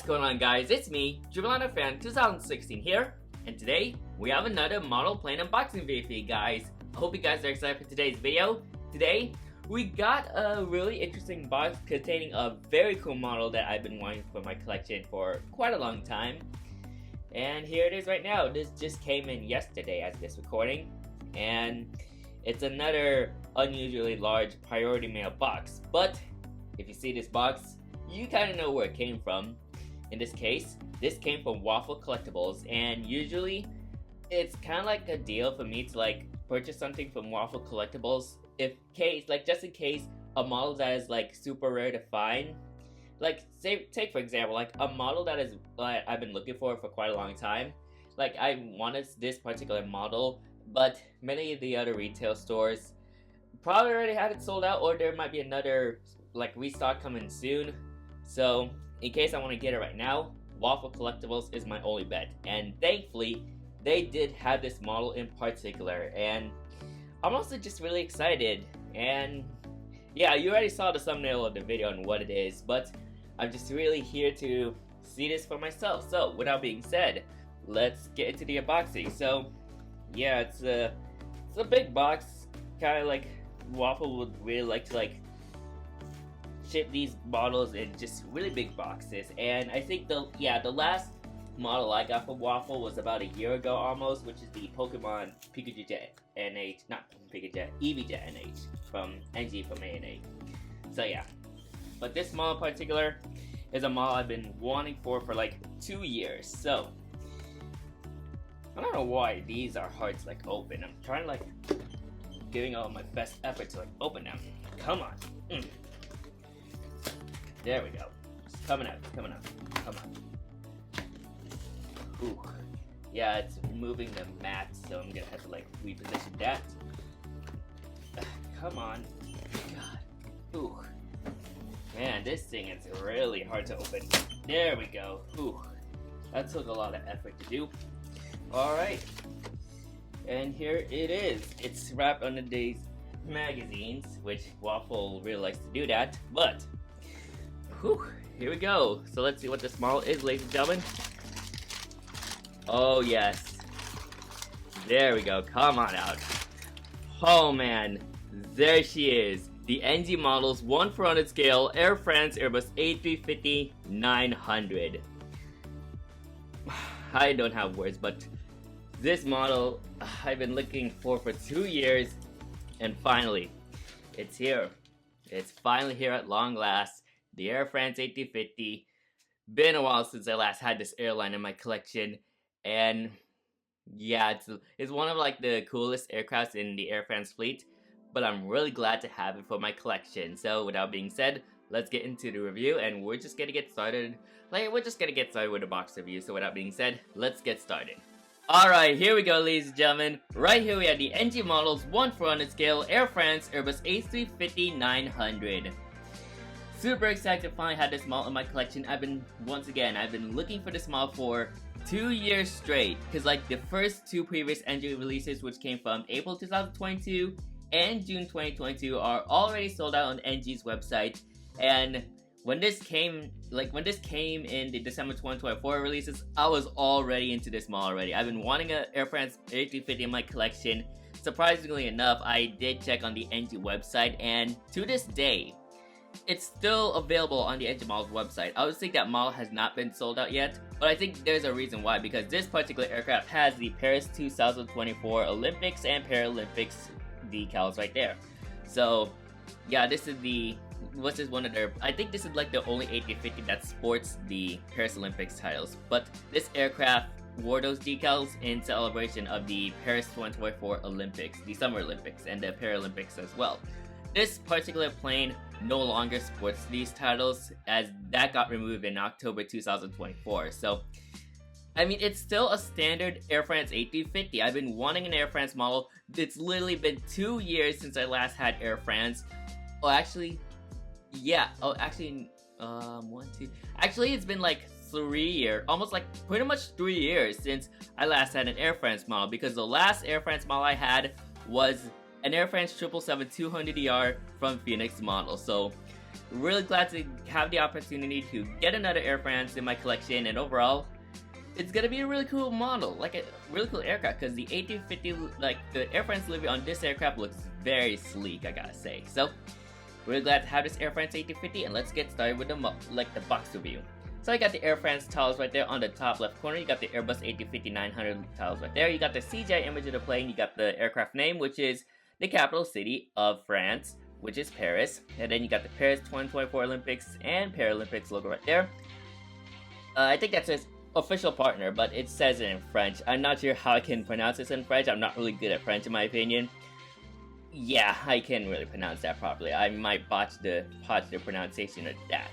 What's going on, guys? It's me, Jubilana Fan 2016 here, and today we have another model plane unboxing video for you guys. I hope you guys are excited for today's video. Today we got a really interesting box containing a very cool model that I've been wanting for my collection for quite a long time. And here it is right now. This just came in yesterday as this recording, and it's another unusually large priority mail box. But if you see this box, you kind of know where it came from. In this case, this came from Waffle Collectibles, and usually it's kind of like a deal for me to purchase something from Waffle Collectibles just in case a model that is super rare to find. Take for example, a model that is I've been looking for quite a long time. I wanted this particular model, but many of the other retail stores probably already had it sold out, or there might be another restock coming soon. So in case I want to get it right now, Waffle Collectibles is my only bet, and thankfully they did have this model in particular, and I'm also just really excited. And yeah, you already saw the thumbnail of the video and what it is, but I'm just really here to see this for myself. So without being said, let's get into the unboxing. So yeah, it's a big box, kind of like Waffle would really like to ship these models in just really big boxes. And I think the last model I got from Waffle was about a year ago almost, which is the Pokemon Pikachu Jet NH, not Pikachu Jet, Eevee Jet NH from NG from A&A. So yeah, but this model in particular is a model I've been wanting for 2 years. So I don't know why these are hard to open. I'm trying giving all my best effort to open them. Come on. There we go. It's coming out. Come on. Ooh. Yeah, it's moving the mat, so I'm gonna have to reposition that. Come on. God. Ooh. Man, this thing is really hard to open. There we go. Ooh. That took a lot of effort to do. Alright. And here it is. It's wrapped under these magazines, which Waffle really likes to do that, but whew, here we go. So let's see what this model is, ladies and gentlemen. Oh yes. There we go. Come on out. Oh man. There she is. The NG models 1/400 scale Air France Airbus A350-900. I don't have words, but this model I've been looking for 2 years, and finally, it's here. It's finally here at long last. The Air France A350. Been a while since I last had this airline in my collection, and yeah, it's one of the coolest aircrafts in the Air France fleet, but I'm really glad to have it for my collection. So without being said, let's get into the review, and we're just gonna get started. We're just gonna get started with a box review. So without being said, let's get started. Alright, here we go, ladies and gentlemen. Right here we have the NG models 1/400 scale Air France Airbus A350-900. Super excited to finally have this model in my collection. I've been looking for this model for 2 years straight, because the first two previous NG releases, which came from April 2022 and June 2022, are already sold out on NG's website. And when this came in the December 2024 releases, I was already into this model already. I've been wanting an Air France A350 in my collection. Surprisingly enough, I did check on the NG website, and to this day, it's still available on the NG Models website. I would think that model has not been sold out yet, but I think there's a reason why, because this particular aircraft has the Paris 2024 Olympics and Paralympics decals right there. So yeah, this is one of their, I think this is the only A350 that sports the Paris Olympics titles, but this aircraft wore those decals in celebration of the Paris 2024 Olympics, the Summer Olympics, and the Paralympics as well. This particular plane no longer sports these titles, as that got removed in October 2024. So I mean, it's still a standard Air France A350. I've been wanting an Air France model. It's literally been 2 years since I last had Air France. Oh, actually, yeah. Oh, actually, 1, 2. Actually, it's been 3 years, almost pretty much 3 years since I last had an Air France model, because the last Air France model I had was an Air France 777-200ER from Phoenix model. So really glad to have the opportunity to get another Air France in my collection, and overall, it's gonna be a really cool model, like a really cool aircraft, because the A350, like the Air France livery on this aircraft looks very sleek, I gotta say. So, really glad to have this Air France A350, and let's get started with the box review. So you got the Air France tiles right there on the top left corner. You got the Airbus A350-900 tiles right there. You got the CGI image of the plane. You got the aircraft name, which is the capital city of France, which is Paris. And then you got the Paris 2024 Olympics and Paralympics logo right there. I think that says official partner, but it says it in French. I'm not sure how I can pronounce this in French. I'm not really good at French in my opinion. Yeah, I can't really pronounce that properly. I might botch the pronunciation of that.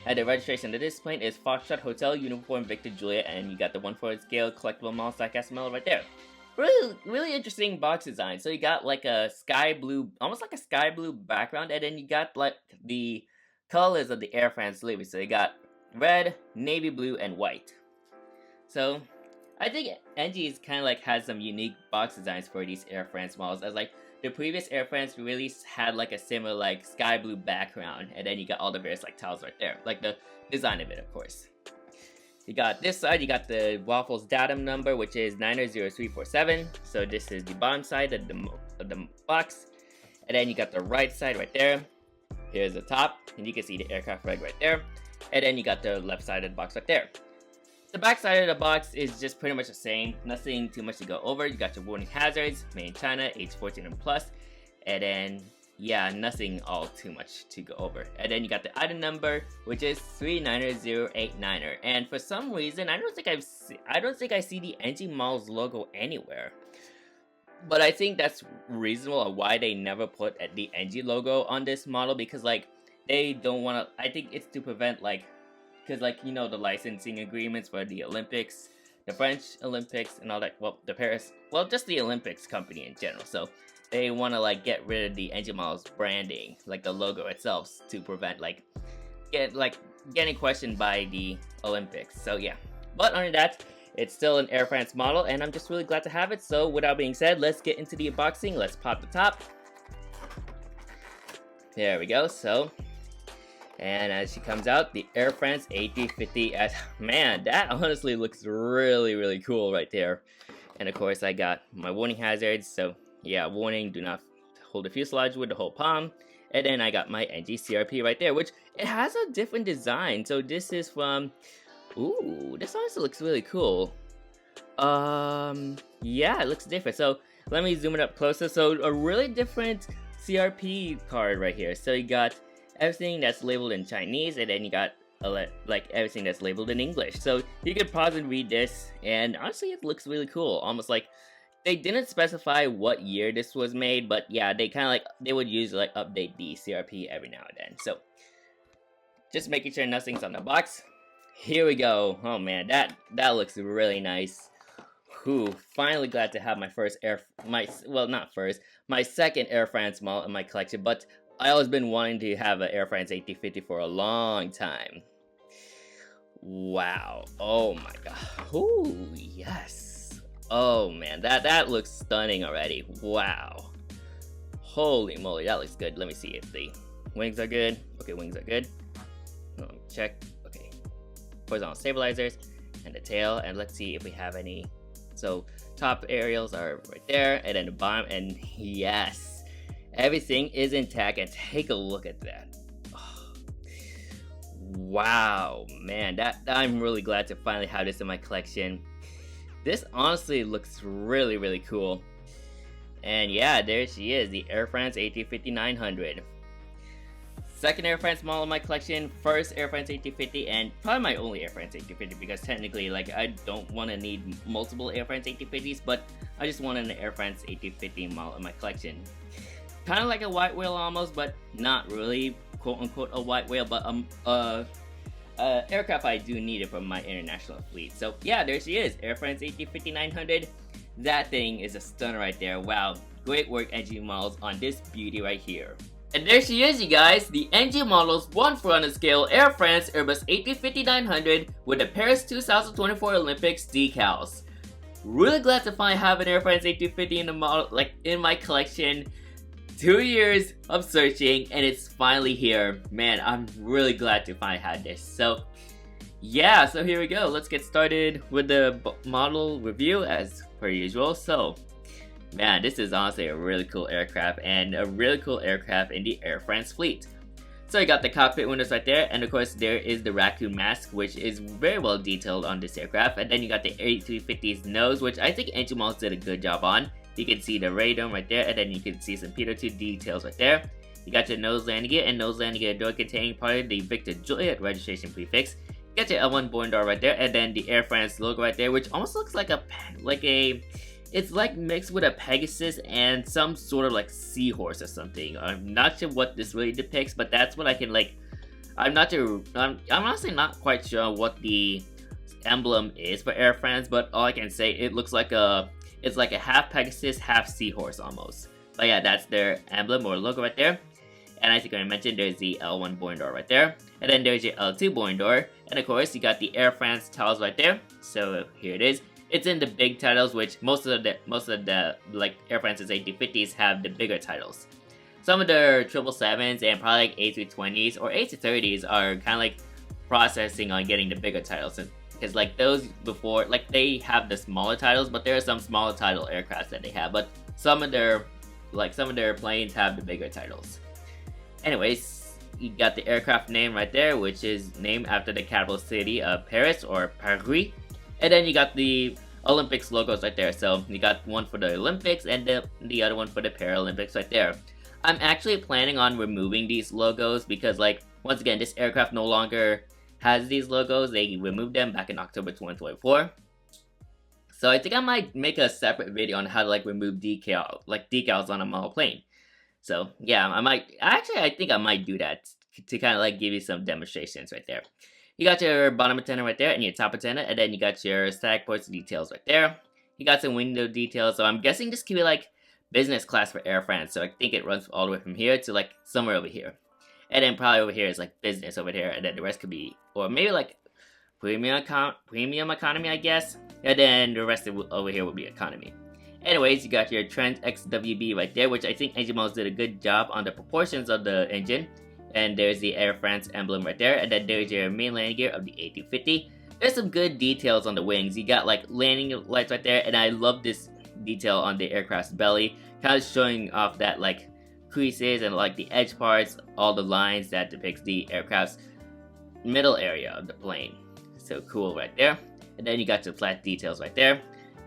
And the registration of this plane is Foxtrot Hotel Uniform Victor Juliet, and you got the 1/4 scale collectible model XML right there. Really interesting box design. So you got like a sky blue, almost like a sky blue background, and then you got like the colors of the Air France livery. So you got red, navy blue, and white. So I think NG is kind of like has some unique box designs for these Air France models, as like the previous Air France release had like a similar like sky blue background, and then you got all the various like tiles right there, like the design of it, of course. You got this side, you got the Waffles datum number, which is 90347. So this is the bottom side of the box, and then you got the right side right there. Here's the top, and you can see the aircraft reg right there, and then you got the left side of the box right there. The back side of the box is just pretty much the same, nothing too much to go over. You got your warning hazards, made in China, age 14 and plus, and then, yeah, nothing all too much to go over. And then you got the item number, which is 390089er, and for some reason, I don't think I see the NG Models logo anywhere. But I think that's reasonable of why they never put the NG logo on this model, because like, they don't want to, I think it's to prevent like, because like, you know, the licensing agreements for the Olympics, the French Olympics and all that, well, the Paris, well, just the Olympics company in general. So they want to like get rid of the NG Models branding, like the logo itself, to prevent like getting questioned by the Olympics. So yeah, but other than that, it's still an Air France model, and I'm just really glad to have it. So without being said, let's get into the unboxing. Let's pop the top. There we go. So, and as she comes out, the Air France A350, man, that honestly looks really cool right there. And of course, I got my warning hazards. So yeah, warning, do not hold the fuselage with the whole palm. And then I got my NG CRP right there, which it has a different design. So this is from, ooh, this honestly looks really cool. Yeah, it looks different. So let me zoom it up closer. So a really different CRP card right here. So you got everything that's labeled in Chinese, and then you got like everything that's labeled in English. So you can pause and read this, and honestly it looks really cool. Almost like they didn't specify what year this was made, but yeah, they kind of like, they would usually like update the CRP every now and then. So just making sure nothing's on the box. Here we go. Oh man, that looks really nice. Whew, finally glad to have my second Air France model in my collection, but I always been wanting to have an Air France A350 for a long time. Wow. Oh my god. Ooh, yes. Oh man, that looks stunning already. Wow. Holy moly, that looks good. Let me see if the wings are good. Okay, wings are good. Let me check. Okay. Horizontal stabilizers and the tail, and let's see if we have any. So top aerials are right there, and then the bottom, and yes. Everything is intact, and take a look at that. Oh. Wow, man, I'm really glad to finally have this in my collection. This honestly looks really cool. And yeah, there she is, the Air France A350-900. Second Air France model in my collection, first Air France A350, and probably my only Air France A350, because technically, like, I don't want to need multiple Air France A350s, but I just wanted an Air France A350 model in my collection. Kind of like a white whale almost, but not really, quote-unquote, a white whale, but aircraft I do need it for my international fleet. So yeah, there she is, Air France A350-900. That thing is a stunner right there. Wow, great work NG Models on this beauty right here. And there she is, you guys, the NG Models 1/400 scale Air France Airbus A350-900 with the Paris 2024 Olympics decals. Really glad to finally have an Air France A350 in the model, like in my collection. 2 years of searching, and it's finally here. Man, I'm really glad to finally have this. So yeah, so here we go. Let's get started with the model review as per usual. So man, this is honestly a really cool aircraft, and a really cool aircraft in the Air France fleet. So you got the cockpit windows right there, and of course there is the raccoon mask, which is very well detailed on this aircraft. And then you got the A350's nose, which I think Engine Malls did a good job on. You can see the radome right there, and then you can see some Peter 2 details right there. You got your nose landing gear and nose landing gear door containing part of the Victor Juliet registration prefix. You got your L1 boarding door right there, and then the Air France logo right there, which almost looks like it's like mixed with a Pegasus and some sort of like seahorse or something. I'm not sure what this really depicts, but that's what I can like. I'm honestly not quite sure what the emblem is for Air France, but all I can say, it looks like it's like a half Pegasus, half seahorse almost. But yeah, that's their emblem or logo right there. And I think I mentioned there's the L1 boarding door right there, and then there's your L2 boarding door, and of course you got the Air France titles right there. So here it is. It's in the big titles, which most of the like Air France's A350s have the bigger titles. Some of their 777s and probably like A320s or A330s are kind of like processing on getting the bigger titles, because like those before, like they have the smaller titles, but there are some smaller title aircraft that they have. But some of their planes have the bigger titles. Anyways, you got the aircraft name right there, which is named after the capital city of Paris or Paris. And then you got the Olympics logos right there. So you got one for the Olympics and the other one for the Paralympics right there. I'm actually planning on removing these logos because, like, once again, this aircraft no longer has these logos. They removed them back in October 2024. So I think I might make a separate video on how to like remove decals on a model plane. So yeah, I think I might do that to kind of like give you some demonstrations right there. You got your bottom antenna right there and your top antenna, and then you got your static ports details right there. You got some window details, so I'm guessing this could be like business class for Air France. So I think it runs all the way from here to like somewhere over here. And then probably over here is like business over here, and then the rest could be, or maybe like premium economy, I guess. And then the rest over here will be economy. Anyways, you got your Trent XWB right there, which I think Engine Malls did a good job on the proportions of the engine. And there's the Air France emblem right there, and then there's your main landing gear of the A350. There's some good details on the wings. You got like landing lights right there, and I love this detail on the aircraft's belly, kind of showing off that like creases and like the edge parts, all the lines that depicts the aircraft's middle area of the plane. So cool right there. And then you got your flat details right there.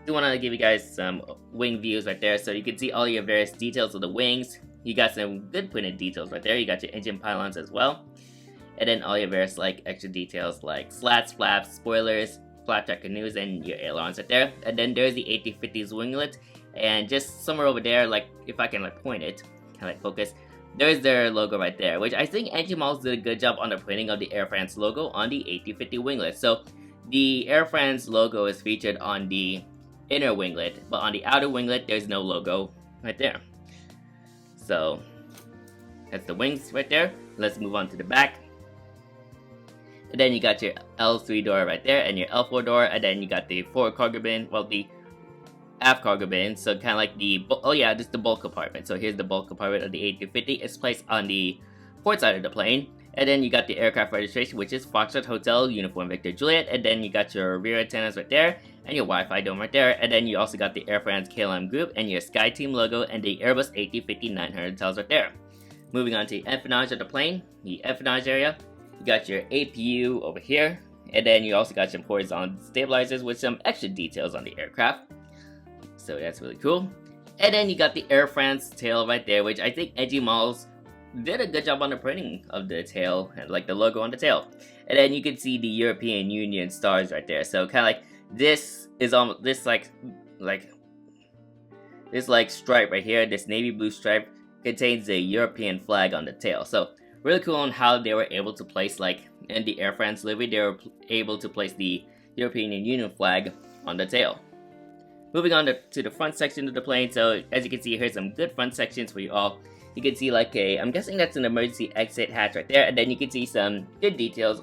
Do want to give you guys some wing views right there, so you can see all your various details of the wings. You got some good printed details right there. You got your engine pylons as well, and then all your various like extra details like slats, flaps, spoilers, flap track canoes, and your ailerons right there. And then there's the A350's winglet, and just somewhere over there, like if I can like point it, kind of like focus, there's their logo right there, which I think Engine Malls did a good job on the printing of the Air France logo on the A350 winglet. So the Air France logo is featured on the inner winglet, but on the outer winglet there's no logo right there. So that's the wings right there. Let's move on to the back. And then you got your L3 door right there and your L4 door, and then you got the forward cargo bin, well, the aft cargo bin, so kind of like the, oh yeah, this is the bulk compartment. So here's the bulk compartment of the A350. It's placed on the port side of the plane. And then you got the aircraft registration, which is Foxtrot Hotel Uniform Victor Juliet. And then you got your rear antennas right there, and your Wi-Fi dome right there. And then you also got the Air France KLM group and your SkyTeam logo and the Airbus A350-900 tiles right there. Moving on to the empennage of the plane, the empennage area. You got your APU over here, and then you also got some horizontal stabilizers with some extra details on the aircraft. So that's really cool. And then you got the Air France tail right there, which I think Engine Malls did a good job on the printing of the tail and like the logo on the tail. And then you can see the European Union stars right there. So kind of like this is almost this like stripe right here, this navy blue stripe contains the European flag on the tail. So really cool on how they were able to place, like in the Air France livery, they were able to place the European Union flag on the tail. Moving on to the front section of the plane. So as you can see, here's some good front sections for you all. You can see like I'm guessing that's an emergency exit hatch right there, and then you can see some good details,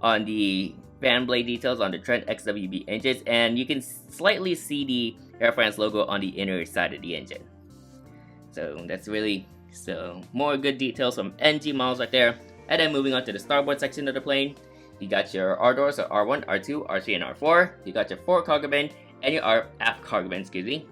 on the fan blade details on the Trent XWB engines, and you can slightly see the Air France logo on the inner side of the engine. So that's really more good details from NG models right there. And then moving on to the starboard section of the plane, you got your R doors, so R1, R2, R3, and R4. You got your forward cargo bin and your aft cargo bin,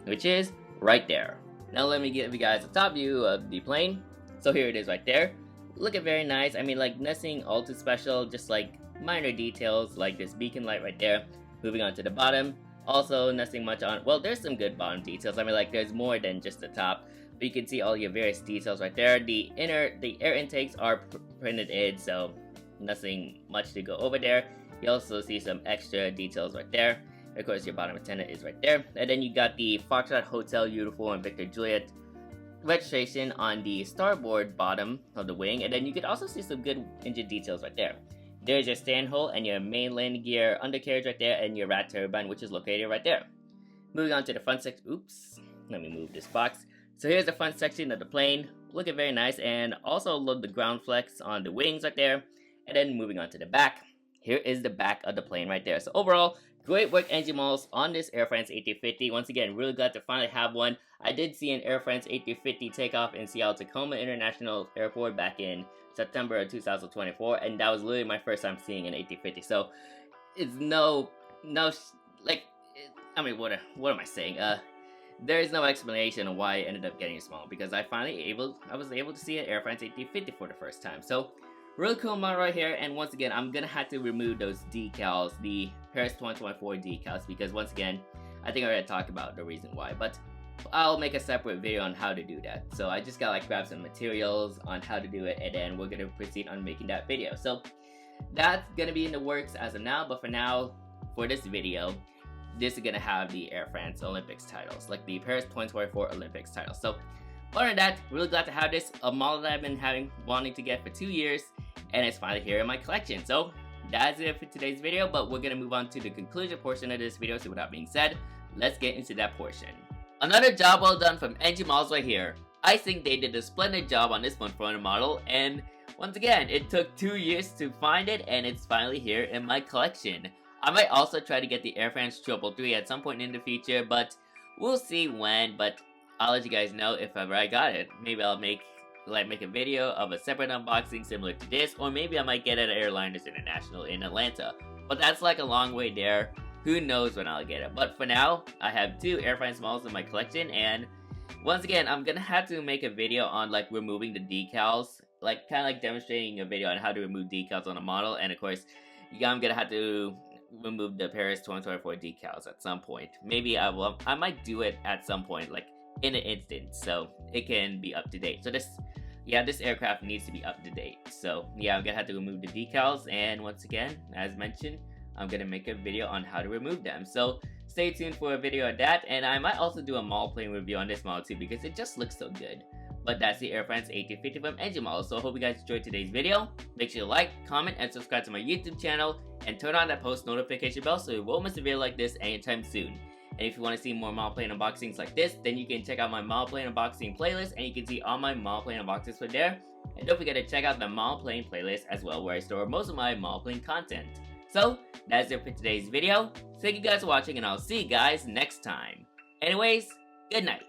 which is right there. Now let me give you guys a top view of the plane. So here it is right there. Looking very nice. I mean, like nothing all too special, just like minor details like this beacon light right there. Moving on to the bottom, also nothing much on, well, there's some good bottom details. I mean, like there's more than just the top, but you can see all your various details right there. The air intakes are printed in, so nothing much to go over there. You also see some extra details right there. Of course, your bottom antenna is right there. And then you got the Foxtrot Hotel Uniform Victor Juliet registration on the starboard bottom of the wing. And then you can also see some good engine details right there. There's your stand hole and your main landing gear undercarriage right there, and your rat turbine, which is located right there. Moving on to the front section. Oops, let me move this box. So here's the front section of the plane, looking very nice, and also load the ground flex on the wings right there. And then moving on to the back, here is the back of the plane right there. So overall, great work engine models on this Air France A350. Once again, really glad to finally have one. I did see an Air France A350 take off in Seattle-Tacoma International Airport back in September of 2024, and that was literally my first time seeing an A350. So it's I mean, what am I saying? There is no explanation of why I ended up getting small, because I was able to see an Air France A350 for the first time. So really cool model right here. And once again, I'm gonna have to remove those decals, the Paris 2024 decals, because once again, I think I already talked about the reason why, but I'll make a separate video on how to do that. So I just gotta like grab some materials on how to do it, and then we're gonna proceed on making that video. So that's gonna be in the works as of now, but for now, for this video, this is gonna have the Air France Olympics titles, like the Paris 2024 Olympics titles. So other than that, really glad to have this, a model that I've been wanting to get for 2 years, and it's finally here in my collection. So that's it for today's video, but we're gonna move on to the conclusion portion of this video. So with that being said, let's get into that portion. Another job well done from NG Models right here. I think they did a splendid job on this one for a model, and once again, it took 2 years to find it, and it's finally here in my collection. I might also try to get the Air France 333 at some point in the future, but we'll see when. But I'll let you guys know if ever I got it. Maybe I'll make a video of a separate unboxing similar to this, or maybe I might get it at Airliners International in Atlanta. But that's like a long way there. Who knows when I'll get it. But for now, I have 2 Air France models in my collection, and once again, I'm gonna have to make a video on like removing the decals, like kind of like demonstrating a video on how to remove decals on a model. And of course, I'm gonna have to remove the Paris 2024 decals at some point. Maybe I might do it at some point, like in an instant, so it can be up to date. So this aircraft needs to be up to date. So yeah, I'm gonna have to remove the decals, and once again, as mentioned, I'm gonna make a video on how to remove them. So stay tuned for a video of that, and I might also do a model plane review on this model too, because it just looks so good. But that's the Air France A350 from NG Models. So I hope you guys enjoyed today's video. Make sure to like, comment, and subscribe to my YouTube channel, and turn on that post notification bell so you won't miss a video like this anytime soon. And if you want to see more model plane unboxings like this, then you can check out my model plane unboxing playlist, and you can see all my model plane unboxings for there. And don't forget to check out the model plane playlist as well, where I store most of my model plane content. So that's it for today's video. Thank you guys for watching, and I'll see you guys next time. Anyways, good night.